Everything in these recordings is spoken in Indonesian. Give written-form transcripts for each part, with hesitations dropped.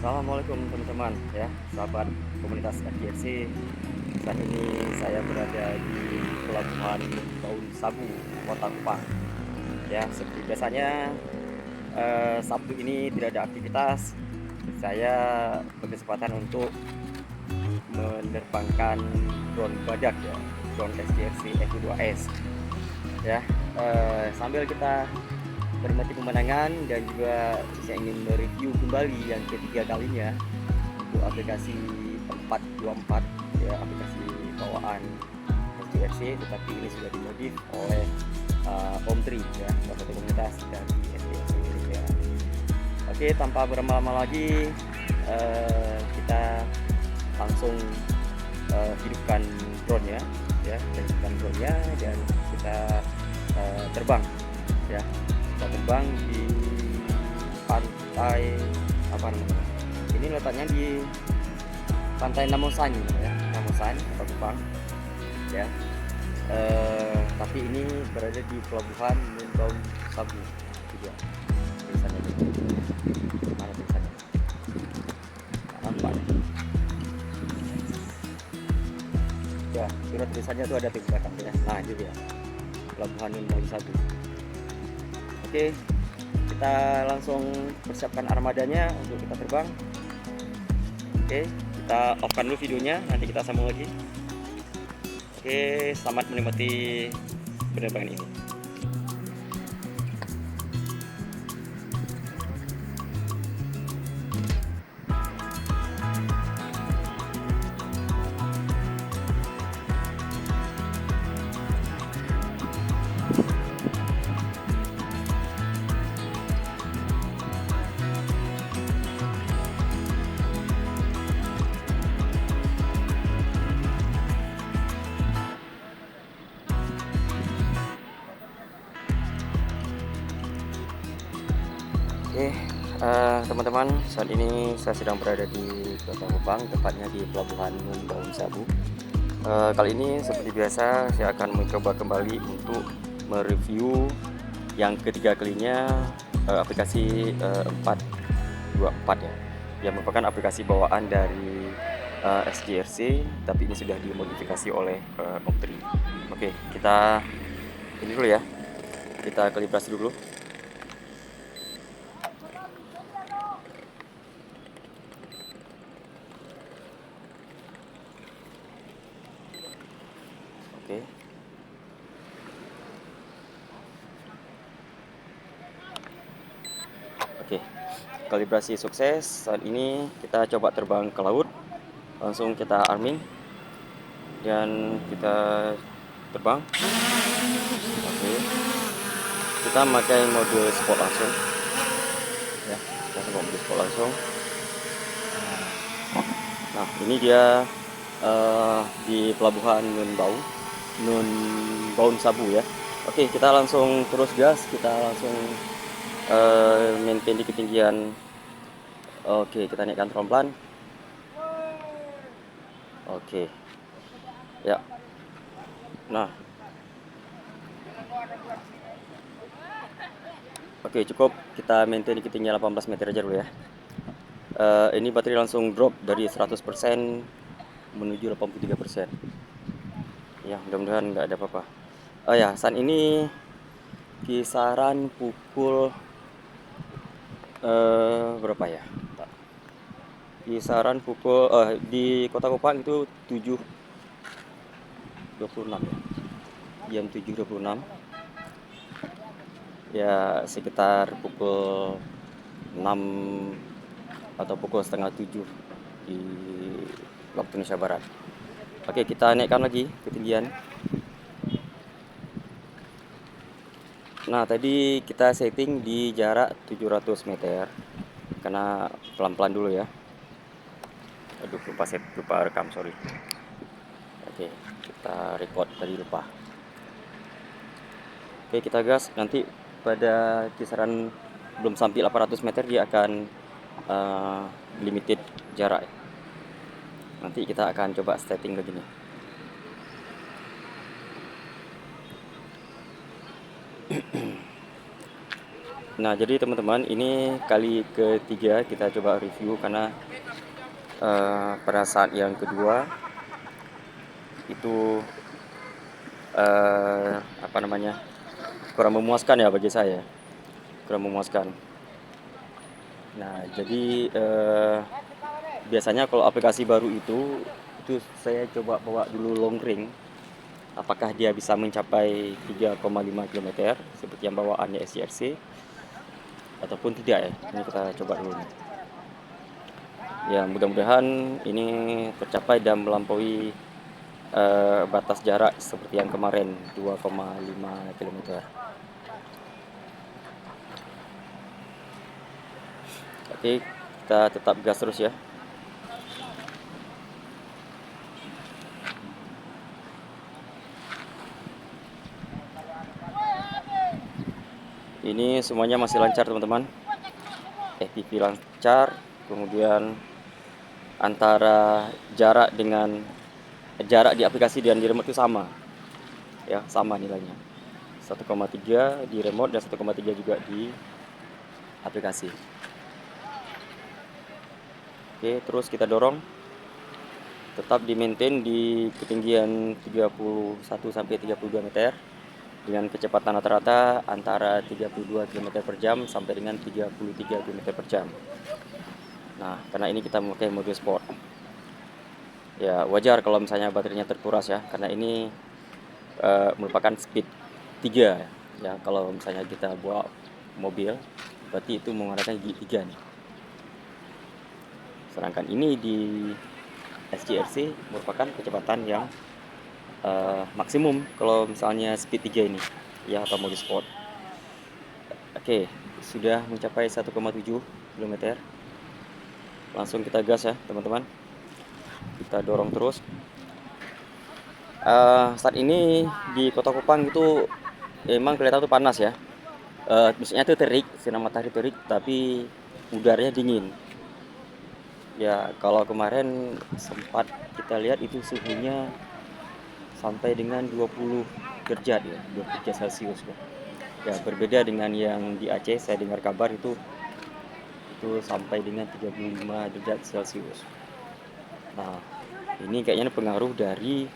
Assalamualaikum teman-teman ya, sahabat komunitas FGRC. Saat ini saya berada di Pelabuhan Baun Sabu, Kota Kupang. Ya, seperti biasanya Sabtu ini tidak ada aktivitas. Saya berkesempatan untuk menerbangkan drone badak ya, drone FGRC Eco2S. Ya, sambil kita menikmati pemandangan dan juga saya ingin mereview kembali yang ketiga kalinya untuk aplikasi 424 ya, aplikasi bawaan SGRC, tetapi ini sudah dimodif oleh Om Tri ya, salah satu komunitas dari SGRC Indonesia. Oke, tanpa berlama-lama lagi kita langsung hidupkan drone-nya ya, hidupkan drone-nya dan kita terbang ya. Kita terbang di pantai apa namanya? Ini letaknya di pantai Namosan ya, Namosan, Kota Kupang ya. Tapi ini berada di pelabuhan Baun Sabu juga. Tulisannya itu. Mana tulisannya? Nampak. Ya, surat tulisannya itu ada di belakang ya. Nah, itu ya. Pelabuhan Baun Sabu. Oke, kita langsung persiapkan armadanya untuk kita terbang. Oke, kita off-kan dulu videonya, nanti kita sambung lagi. Oke, selamat menikmati penerbangan ini. Oke, teman-teman, saat ini saya sedang berada di Kota Kupang, tepatnya di Pelabuhan Baun Sabu. Kali ini seperti biasa saya akan mencoba kembali untuk mereview yang ketiga kalinya aplikasi 424 ya, yang merupakan aplikasi bawaan dari SGRC, tapi ini sudah dimodifikasi oleh Om Tri. Oke, kita ini dulu ya, kita kalibrasi dulu. Oke. Oke. Kalibrasi sukses. Saat ini kita coba terbang ke laut. Langsung kita arming dan kita terbang. Oke. Kita memakai mode sport langsung. Ya, kita coba mode sport langsung. Nah, ini dia di pelabuhan Nun Baun Sabu ya. Oke, kita langsung terus gas, kita langsung maintain di ketinggian. Oke, kita naikkan pelan-pelan. Oke ya, nah oke, cukup kita maintain di ketinggian 18 meter aja dulu ya. Ini baterai langsung drop dari 100% menuju 83%. Ya, mudah-mudahan nggak ada apa-apa. Oh ya, saat ini kisaran pukul berapa ya? Kisaran pukul di Kota Kupang itu 7.26 ya. Jam 7.26. Ya, sekitar pukul 6 atau pukul setengah 7 di waktu Indonesia Barat. Oke, kita naikkan lagi ketinggian. Nah, tadi kita setting di jarak 700 meter karena pelan-pelan dulu ya. Aduh, lupa rekam, sorry. Oke, kita record tadi lupa. Oke, kita gas. Nanti pada kisaran belum sampai 800 meter dia akan limited jarak. Nanti kita akan coba setting begini. Nah, jadi teman-teman, ini kali ketiga kita coba review karena pada saat yang kedua itu apa namanya, kurang memuaskan ya bagi saya, kurang memuaskan. Nah, jadi biasanya kalau aplikasi baru itu saya coba bawa dulu long ring, apakah dia bisa mencapai 3,5 km seperti yang bawaannya SCRC ataupun tidak ya. Ini kita coba dulu nih. Ya, mudah-mudahan ini tercapai dan melampaui batas jarak seperti yang kemarin 2,5 km. Oke, kita tetap gas terus ya. Ini semuanya masih lancar teman-teman. FPV lancar, kemudian antara jarak di aplikasi dan di remote itu sama ya, sama nilainya 1,3 di remote dan 1,3 juga di aplikasi. Oke, terus kita dorong tetap di maintain di ketinggian 31 sampai 32 meter dengan kecepatan rata-rata antara 32 km per jam sampai dengan 33 km per jam. Nah, karena ini kita memakai mode sport. Ya, wajar kalau misalnya baterainya terkuras ya, karena ini merupakan speed 3 ya. Kalau misalnya kita bawa mobil, berarti itu menggunakan gigi 3 nih. Sedangkan ini di SCRC merupakan kecepatan yang maksimum kalau misalnya speed 3 ini ya, atau mode sport. Oke, sudah mencapai 1,7 km. Langsung kita gas ya teman-teman, kita dorong terus. Saat ini di Kota Kupang itu emang kelihatan tuh panas ya. Misalnya itu terik, sinar matahari terik, tapi udaranya dingin. Ya, kalau kemarin sempat kita lihat itu suhunya sampai dengan 20 derajat ya, 20 derajat Celcius ya. Ya, berbeda dengan yang di Aceh, saya dengar kabar itu sampai dengan 35 derajat Celcius. Nah, ini kayaknya pengaruh dari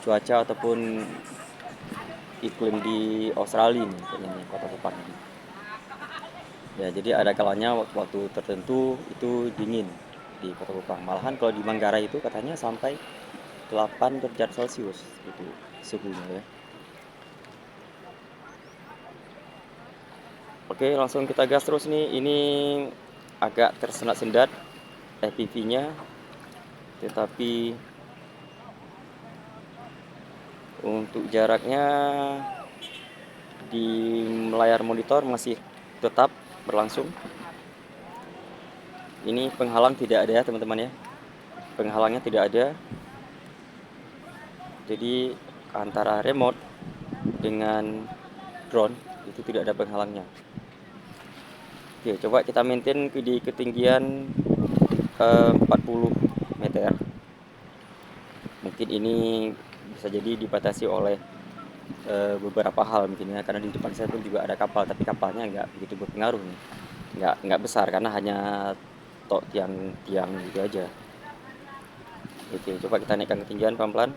cuaca ataupun iklim di Australia nih, kayaknya Kota Kupang ini. Ya, jadi ada kalanya waktu tertentu itu dingin di Kota Kupang. Malahan kalau di Manggarai itu katanya sampai 8 derajat Celcius itu suhunya ya. Oke, langsung kita gas terus nih. Ini agak tersendat-sendat FPV-nya, tetapi untuk jaraknya di layar monitor masih tetap berlangsung. Ini penghalang tidak ada ya teman-teman ya, penghalangnya tidak ada. Jadi antara remote dengan drone itu tidak ada penghalangnya. Oke, coba kita maintain di ketinggian 40 meter. Mungkin ini bisa jadi dibatasi oleh beberapa hal mungkin ya, karena di depan saya pun juga ada kapal, tapi kapalnya nggak begitu berpengaruh nih, nggak besar karena hanya tiang gitu aja. Oke, coba kita naikkan ketinggian pelan-pelan.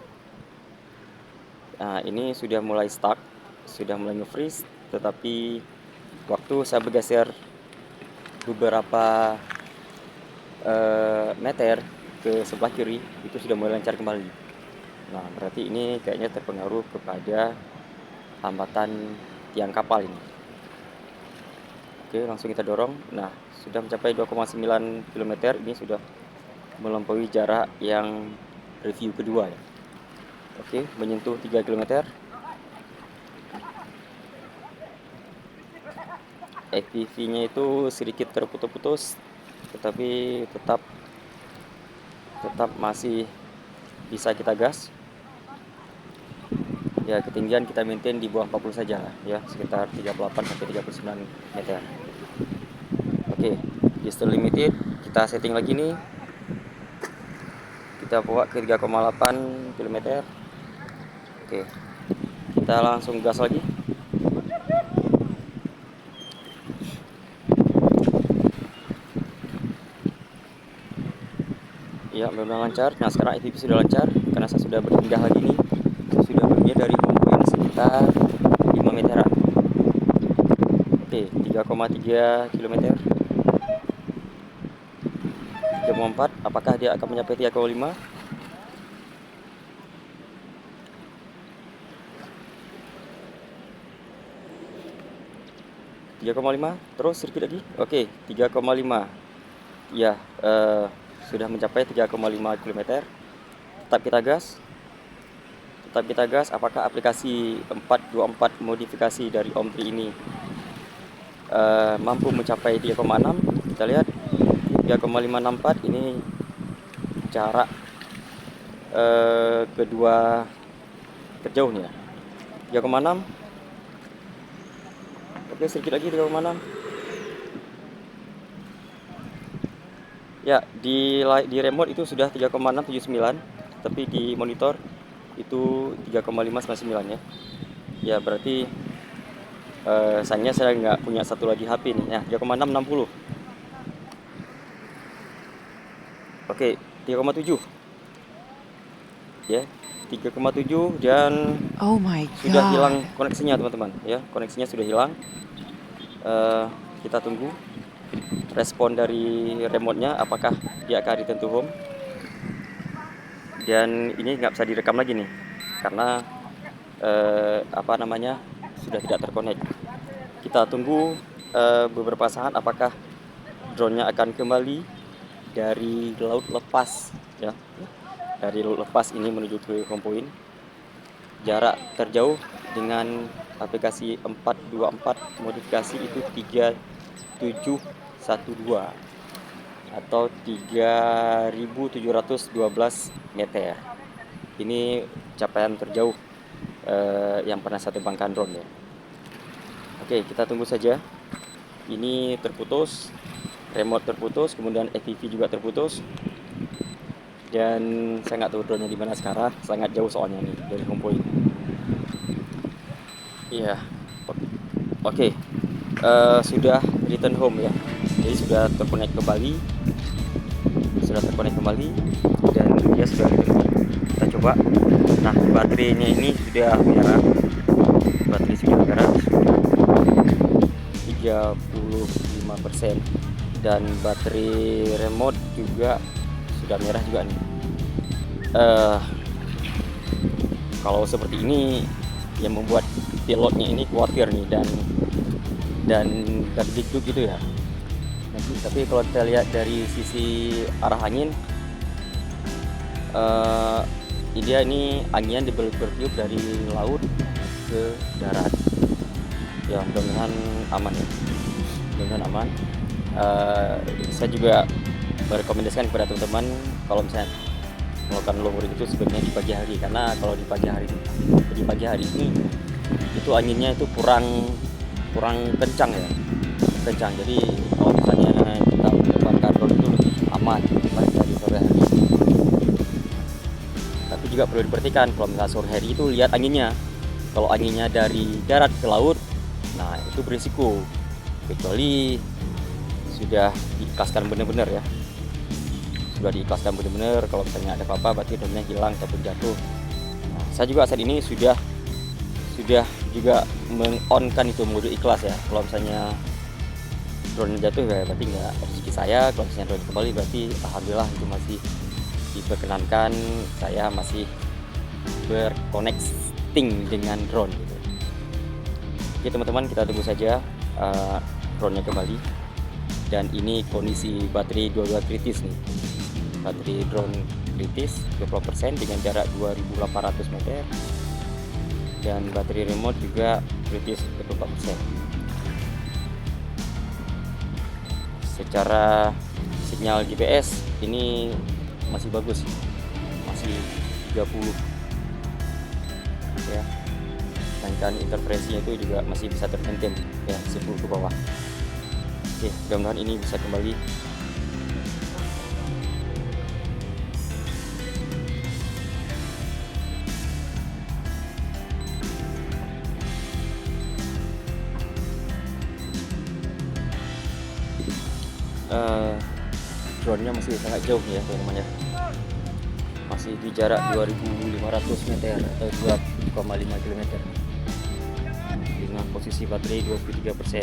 Nah, ini sudah mulai stuck, sudah mulai nge-freeze, tetapi waktu saya bergeser beberapa meter ke sebelah kiri itu sudah mulai lancar kembali. Nah, berarti ini kayaknya terpengaruh kepada hambatan tiang kapal ini. Oke, langsung kita dorong. Nah, sudah mencapai 2,9 km. Ini sudah melampaui jarak yang review kedua ya. Oke, menyentuh 3 km. FPV-nya itu sedikit terputus-putus, tetapi tetap masih bisa kita gas. Ya, ketinggian kita maintain di bawah 40 saja ya, sekitar 38 sampai 39 meter. Oke, distance limited kita setting lagi nih. Kita bawa ke 3,8 km. Oke, kita langsung gas lagi. Ya, benar lancar. Nah, sekarang FPV sudah lancar karena saya sudah berpindah lagi nih. Saya sudah berpindah dari home point sekitar 5 meteran. Oke, 3,3 km. 3,4. Apakah dia akan mencapai 3,5? Terus sedikit lagi. Oke, 3,5. Ya, sudah mencapai 3,5 km. Tetap kita gas. Apakah aplikasi 424 modifikasi dari Om Tri ini mampu mencapai 3,6? Kita lihat 3,564. Ini jarak kedua terjauh nih ya. 3,6. Oke, sedikit lagi 3,6. Ya, di remote itu sudah 3,679, tapi di monitor itu 3,599 ya. Ya, berarti sayangnya saya nggak punya satu lagi HP nih ya. 3,660. Oke, 3,7 ya. 3,7 dan Oh my sudah God. hilang koneksinya teman-teman ya. Koneksinya sudah hilang. Kita tunggu respon dari remote-nya, apakah dia akan return to home. Dan ini nggak bisa direkam lagi nih karena sudah tidak terkonek. Kita tunggu beberapa saat apakah drone-nya akan kembali dari laut lepas ya. Dari laut lepas ini menuju ke home point. Jarak terjauh dengan aplikasi 424 modifikasi itu 3712 atau 3712 meter. Ini capaian terjauh yang pernah saya terbangkan drone ya. Oke, kita tunggu saja. Ini terputus, remote terputus, kemudian FPV juga terputus. Dan saya nggak tahu drone-nya di mana sekarang, sangat jauh soalnya nih dari home point. Iya, oke. Sudah return home ya. Jadi sudah terkonek kembali, dan dia sudah return home. Kita coba. Nah, baterainya ini sudah merah. Baterai sudah merah, sudah 35%, dan baterai remote juga sudah merah juga nih. Kalau seperti ini yang membuat pilotnya ini khawatir nih dan terdikduk gitu ya. Tapi kalau kita lihat dari sisi arah angin, dia ini anginnya bertiup dari laut ke darat. Ya, mudah-mudahan aman ya. Saya juga merekomendasikan kepada teman-teman kalau misalnya melakukan longboarding itu sebenarnya di pagi hari, karena kalau di pagi hari ini itu anginnya itu kurang kencang ya. Jadi kalau misalnya kita menerbangkan drone itu lebih aman daripada di sore hari. Tapi juga perlu diperhatikan kalau misalnya sore hari itu lihat anginnya. Kalau anginnya dari darat ke laut, nah itu berisiko, kecuali sudah diikhlaskan benar-benar ya. Kalau misalnya ada apa-apa berarti drone-nya hilang ataupun jatuh. Nah, saya juga saat ini sudah juga meng-on-kan itu mode ikhlas ya. Kalau misalnya drone jatuh ya berarti nggak rezeki saya. Kalau misalnya drone kembali berarti alhamdulillah itu masih diperkenankan, saya masih berconnecting dengan drone gitu. Oke teman-teman, kita tunggu saja drone-nya kembali. Dan ini kondisi baterai dua-dua kritis nih. Baterai drone kritis 20% dengan jarak 2800 meter, dan baterai remote juga kritis 24%. Secara sinyal GPS ini masih bagus, masih 30 ya, sedangkan interferensinya itu juga masih bisa termaintain ya, 10 ke bawah. Oke, mudah-mudahan ini bisa kembali. drone-nya masih sangat jauh ya teman-teman ya, masih di jarak 2500 meter atau 2,5 km dengan posisi baterai 23%.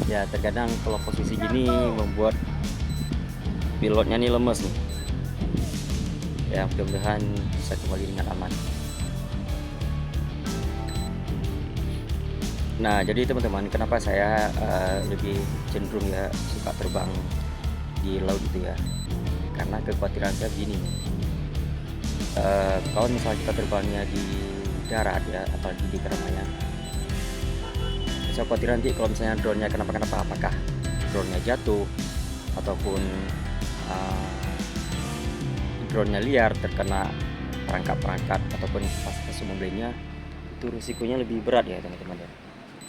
Ya terkadang kalau posisi gini membuat pilotnya nih lemes nih ya, mudah-mudahan bisa kembali dengan aman. Nah jadi teman-teman, kenapa saya lebih cenderung ya suka terbang di laut itu ya, karena kekhawatiran saya begini, kalau misalnya kita terbangnya di darat ya, apalagi di keramaian, saya khawatir nanti kalau misalnya drone-nya kenapa-kenapa, apakah drone-nya jatuh ataupun drone-nya liar terkena perangkat-perangkat ataupun fasilitas umum lainnya, itu risikonya lebih berat ya teman-teman ya.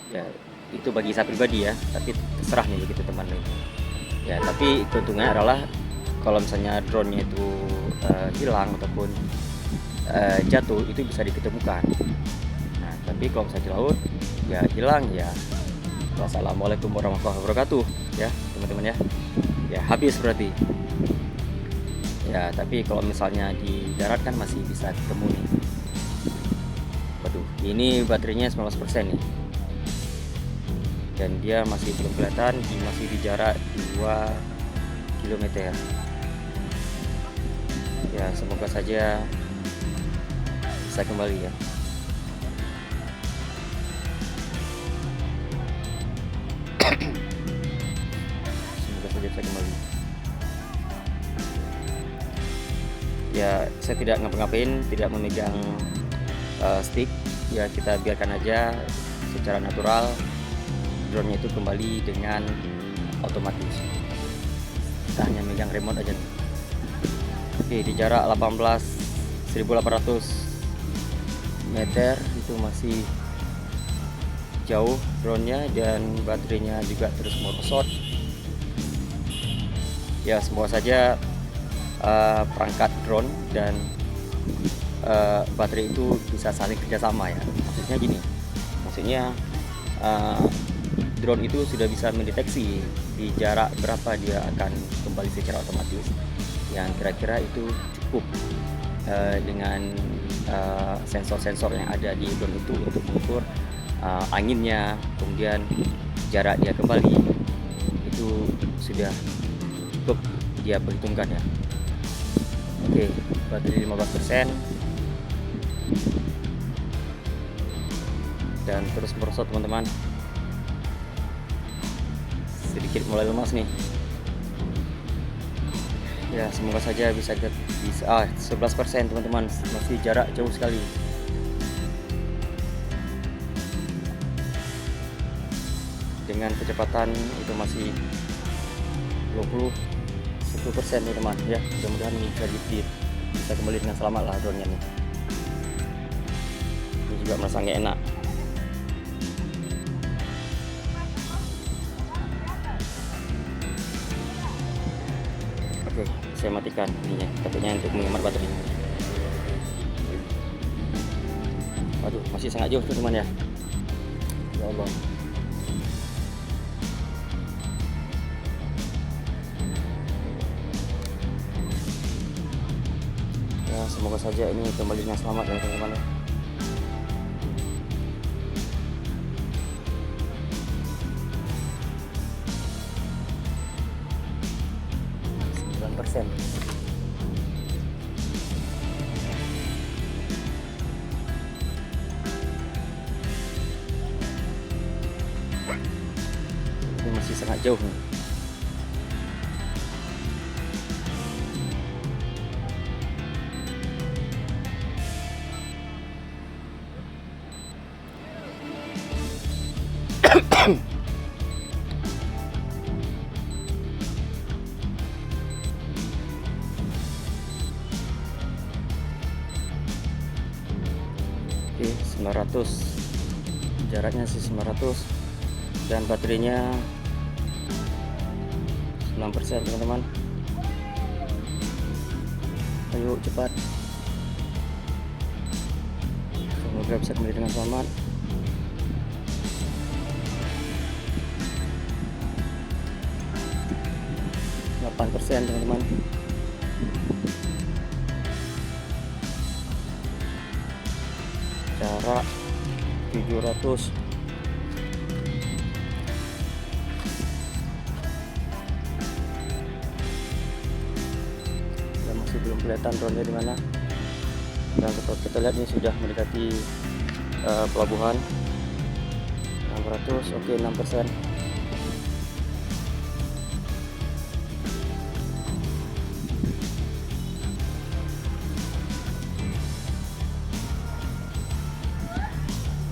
Ya itu bagi saya pribadi ya, tapi terserah nih begitu teman lain ya. Tapi keuntungannya adalah kalau misalnya drone-nya itu hilang ataupun jatuh, itu bisa diketemukan. Nah tapi kalau misalnya di laut ya hilang ya, wassalamualaikum warahmatullahi wabarakatuh ya teman-teman ya, ya habis berarti ya. Tapi kalau misalnya di darat kan masih bisa ketemu nih. Waduh, ini baterainya 19% nih, dan dia masih belum kelihatan, masih di jarak 2 km ya. Semoga saja bisa kembali ya. Semoga saja bisa kembali ya. Saya tidak ngapa-ngapain, tidak memegang stick ya, kita biarkan aja secara natural drone-nya itu kembali dengan otomatis. Kita hanya megang remote aja nih. Oke, di jarak 18.800 meter itu masih jauh drone-nya, dan baterainya juga terus merosot ya. Semoga saja perangkat drone dan baterai itu bisa saling kerjasama ya. Maksudnya gini, maksudnya drone itu sudah bisa mendeteksi di jarak berapa dia akan kembali secara otomatis, yang kira-kira itu cukup dengan sensor-sensor yang ada di drone itu untuk mengukur anginnya, kemudian jarak dia kembali, itu sudah cukup dia perhitungkan ya. Oke, baterai 15% dan terus merosot teman-teman, sedikit mulai lemas nih ya. Semoga saja bisa 11% teman-teman, masih jarak jauh sekali. Dengan kecepatan itu masih 10% teman-teman ya. Mudah-mudahan ini bisa kembali dengan selamat lah drone-nya nih. Ini juga merasa nggak enak. Oke, saya matikan ininya, katanya untuk menghemat baterainya. Waduh, masih sangat jauh teman-teman ya. Ya Allah. Ya, semoga saja ini kembali dengan selamat ya teman-teman ya. Ini masih sangat jauh nih. Oke, 900, jaraknya sih 900, dan baterainya 9% teman-teman. Ayo cepat, semoga bisa kembali dengan selamat. 8% teman-teman. Jarak 700. Dan masih belum kelihatan drone-nya di mana. Dan kita lihat ini sudah mendekati pelabuhan. 600, oke, 6%.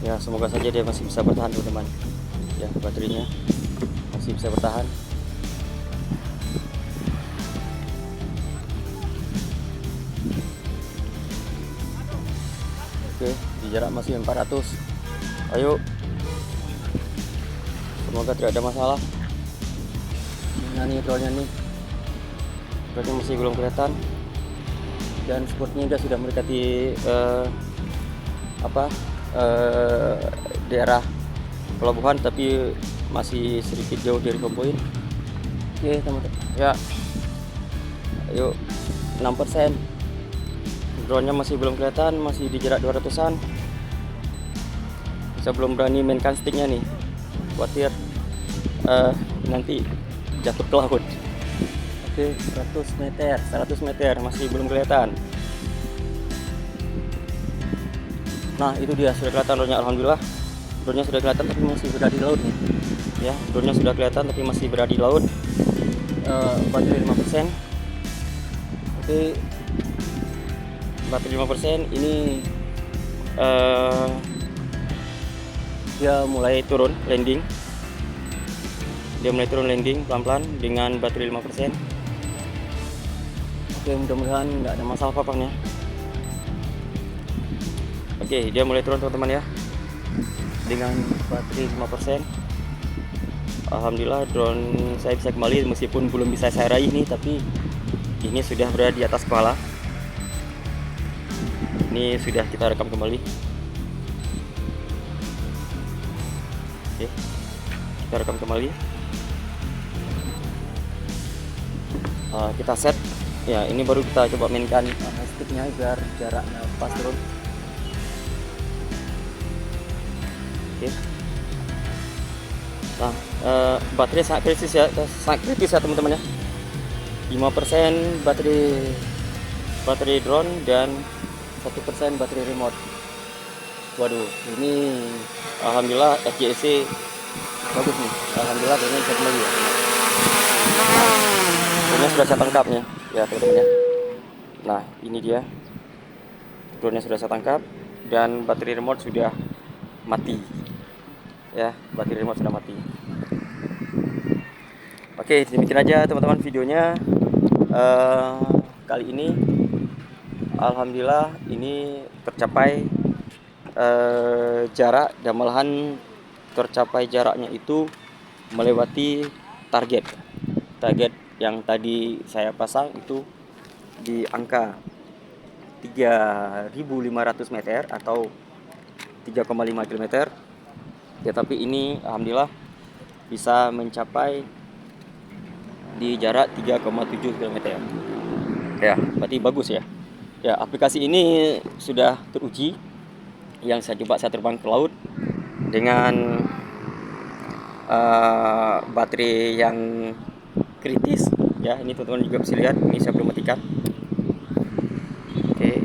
Ya, semoga saja dia masih bisa bertahan teman-teman. Ya, baterainya masih bisa bertahan. Oke, di jarak masih 400. Ayo, semoga tidak ada masalah. Nah, nih drone-nya nih, drone-nya masih belum kelihatan. Dan sepertinya dia sudah mendekati daerah pelabuhan, tapi masih sedikit jauh dari kompoin. Oke teman-teman, ya, ayo, 6%. Drone-nya masih belum kelihatan, masih di jarak 200-an. Saya belum berani mainkan sticknya nih, khawatir nanti jatuh ke laut. Oke, 100 meter masih belum kelihatan. Nah, itu dia, sudah kelihatan drone-nya. Alhamdulillah, drone-nya sudah kelihatan tapi masih berada di laut nih. Ya, drone-nya sudah kelihatan tapi masih berada di laut. Baterai 5%. Oke, baterai 5%. Ini dia mulai turun landing. Dia mulai turun landing pelan-pelan dengan baterai 5%. Oke, mudah-mudahan nggak ada masalah apa-apanya. Oke, dia mulai turun teman-teman ya, dengan baterai 5%. Alhamdulillah drone saya bisa kembali, meskipun belum bisa saya raih nih, tapi ini sudah berada di atas kepala. Ini sudah kita rekam kembali. Oke, kita rekam kembali. Kita set ya, ini baru kita coba mainkan sticknya biar jaraknya pas turun. Oke. Nah, baterai sangat kritis ya teman-teman ya. 5% baterai drone dan 1% baterai remote. Waduh, ini alhamdulillah FJC bagus nih. Alhamdulillah drone bisa kembali ya. Drone sudah saya tangkapnya ya teman-teman ya. Nah, ini dia, drone sudah saya tangkap dan baterai remote sudah mati. Ya, baterai remote sudah mati. Oke, demikian aja teman-teman videonya kali ini. Alhamdulillah ini tercapai jarak, dan malahan tercapai jaraknya itu melewati target yang tadi saya pasang itu di angka 3.500 meter atau 3,5 km. Ya, tapi ini alhamdulillah bisa mencapai di jarak 3,7 km. Ya, berarti bagus ya. Ya, aplikasi ini sudah teruji. Yang saya coba, saya terbang ke laut dengan baterai yang kritis. Ya, ini teman-teman juga bisa lihat. Ini saya belum matikan. Oke,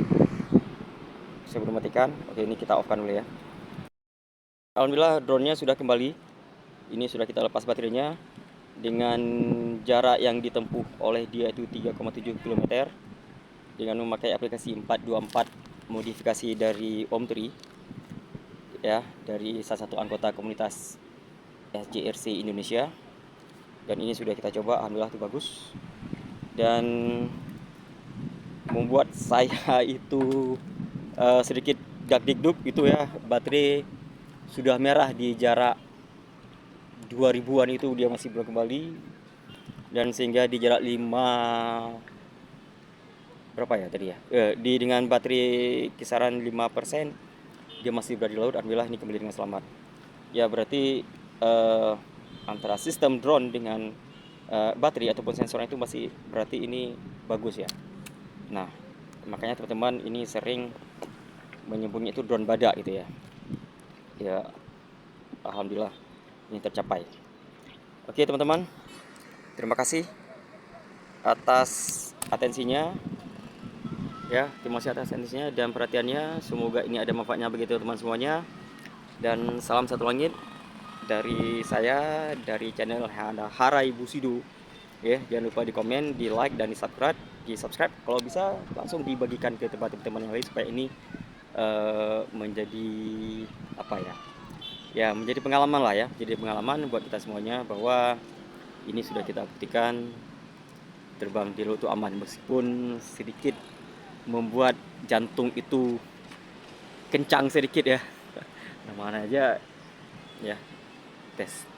saya belum matikan. Oke, ini kita off-kan dulu ya. Alhamdulillah drone-nya sudah kembali. Ini sudah kita lepas baterainya dengan jarak yang ditempuh oleh dia itu 3,7 km dengan memakai aplikasi 424 modifikasi dari Om Tri ya, dari salah satu anggota komunitas SJRC Indonesia. Dan ini sudah kita coba, alhamdulillah itu bagus dan membuat saya itu sedikit dak-dikduk gitu ya. Baterai sudah merah di jarak 2000-an itu dia masih belum kembali, dan sehingga di jarak 5 berapa ya tadi ya, dengan baterai kisaran 5% dia masih berada di laut. Alhamdulillah ini kembali dengan selamat ya. Berarti antara sistem drone dengan baterai ataupun sensornya itu masih berarti ini bagus ya. Nah, makanya teman-teman ini sering menyebutnya itu drone badak gitu ya. Ya, alhamdulillah ini tercapai. Oke teman-teman, terima kasih atas atensinya ya. Terima kasih atas atensinya dan perhatiannya. Semoga ini ada manfaatnya bagi teman-teman semuanya. Dan salam satu langit dari saya, dari channel Harai Busido ya. Jangan lupa di komen, di like dan di subscribe. Kalau bisa langsung dibagikan ke teman-teman yang lain supaya ini menjadi apa ya, ya menjadi pengalaman lah ya, jadi pengalaman buat kita semuanya bahwa ini sudah kita buktikan terbang di laut itu aman, meskipun sedikit membuat jantung itu kencang sedikit ya. Nah, mana aja ya, tes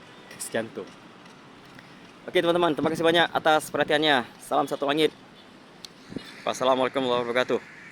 jantung. Oke teman-teman, terima kasih banyak atas perhatiannya. Salam satu langit. Wassalamualaikum warahmatullahi wabarakatuh.